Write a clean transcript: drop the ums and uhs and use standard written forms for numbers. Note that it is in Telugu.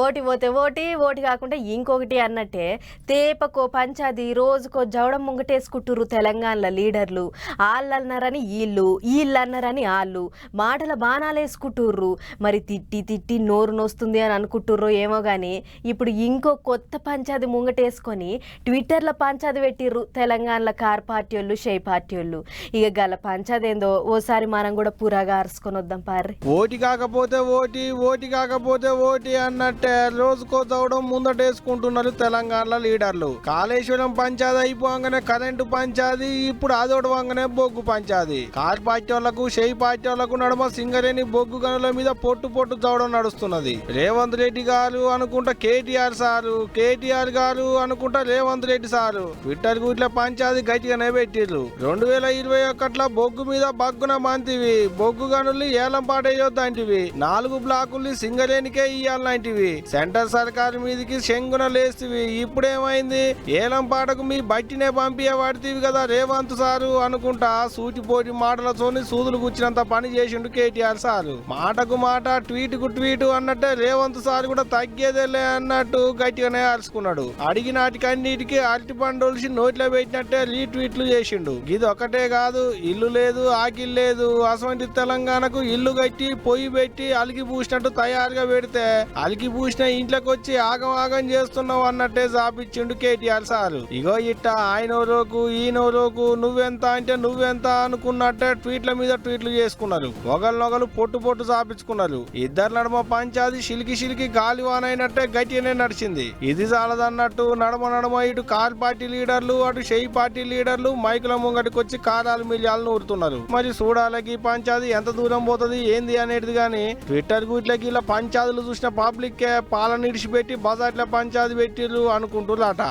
ఓటి పోతే ఓటి కాకుండా ఇంకొకటి అన్నట్టే తేపకో పంచాది రోజుకో జవడం ముంగటేసుకుంటుర్రు తెలంగాణలో లీడర్లు. వాళ్ళన్నారని వీళ్ళు అన్నారని వాళ్ళు మాటల బాణాలు వేసుకుంటుర్రు. మరి తిట్టి నోరు నొస్తుంది అని అనుకుంటుర్రో ఏమో కానీ ఇప్పుడు ఇంకో కొత్త పంచాది ముంగటేసుకొని ట్విట్టర్లో పంచాది పెట్టిర్రు తెలంగాణలో కార్ పార్టీ వాళ్ళు షై పార్టీ వాళ్ళు. ఇక గల పంచాది ఏందో ఓసారి మనం కూడా పురాగా అరుచుకొని వద్దాం పార్రి. ఓటి కాకపోతే ఓటి కాకపోతే ఓటి అన్నట్టే రోజుకో చదవడం ముందటేసుకుంటున్నారు తెలంగాణలో లీడర్లు. కాళేశ్వరం పంచాది అయిపోగానే కరెంటు పంచాది, ఇప్పుడు అదోడవంగానే బొగ్గు పంచాది. కార్ పార్టీ వాళ్లకు షై పార్టీ వాళ్లకు నడుమ సింగరేణి బొగ్గు గనుల మీద పొట్టు చదవడం నడుస్తున్నది. రేవంత్ రెడ్డి గారు అనుకుంటా కేటీఆర్ సారు, కేటీఆర్ గారు అనుకుంటా రేవంత్ రెడ్డి సారు ట్విట్టర్ గుట్ల పంచాది గట్టిగానే పెట్టిర్రు. 2021 బొగ్గు మీద బగ్గున మంతివి, బొగ్గు గనులు ఏలం పాటేయొద్దంటివి, 4 బ్లాకుల్ని సింగరేణికే ఇయ్యాలంటివి, సెంటర్ సర్కారు మీదికి శంగున లేస్తివి. ఇప్పుడేమైంది, ఏలం పాటకు మీ బట్టినే పంపించబడితివి కదా రేవంత్ సారు అనుకుంటా సూటిపోటి మాటలతోని సూదులు గుచ్చినంత పని చేసిండు కేటీఆర్ సారు. మాటకు మాట ట్వీట్ కు ట్వీట్ అన్నట్టే రేవంత్ సార్ కూడా తగ్గేదేలే అన్నట్టు గట్టిగానే అరుచుకున్నాడు. అడిగినాటికన్నిటికీ అరటి పండోల్సి నోట్లో పెట్టినట్టే రీట్వీట్లు చేసిండు. ఇది ఒకటే కాదు, ఇల్లు లేదు ఆకిల్ లేదు, అసవంటి తెలంగాణకు ఇల్లు కట్టి పొయ్యి పెట్టి అలికి పూసినట్టు తయారుగా పెడితే అలికి పూసిన ఇంట్లోకి వచ్చి ఆగం చేస్తున్నావు అన్నట్టే చాపిచ్చిండు కేటీఆర్ సారు. ఇగో ఇట్ట ఆయన రోకు ఈయనోరోకు నువ్వెంత అంటే నువ్వెంత అనుకున్నట్టే ట్వీట్ల మీద ట్వీట్లు చేసుకున్నారు. ఒకరినొకరు పొట్టు చాపించుకున్నారు. ఇద్దరు నడుమ పంచాది చిలికి గాలివానైనట్టే గట్టిగానే నడిచింది. ఇది చాలదన్నట్టు నడమ ఇటు కార్ పార్టీ లీడర్లు అటు షై పార్టీ లీడర్లు మైకుల ముంగటికి వచ్చి కారాలు మిలియాలు నూరుతున్నారు. మరి చూడాలకి పంచాది ఎంత దూరం పోతుంది ఏంది అనేది గాని ట్విట్టర్ గుట్లకి ఇలా పంచాదులు చూసిన పబ్లిక్ పాలన ఇడిచిపెట్టి బజార్ల పంచాది పెట్టిర్రు అనుకుంటున్నారట.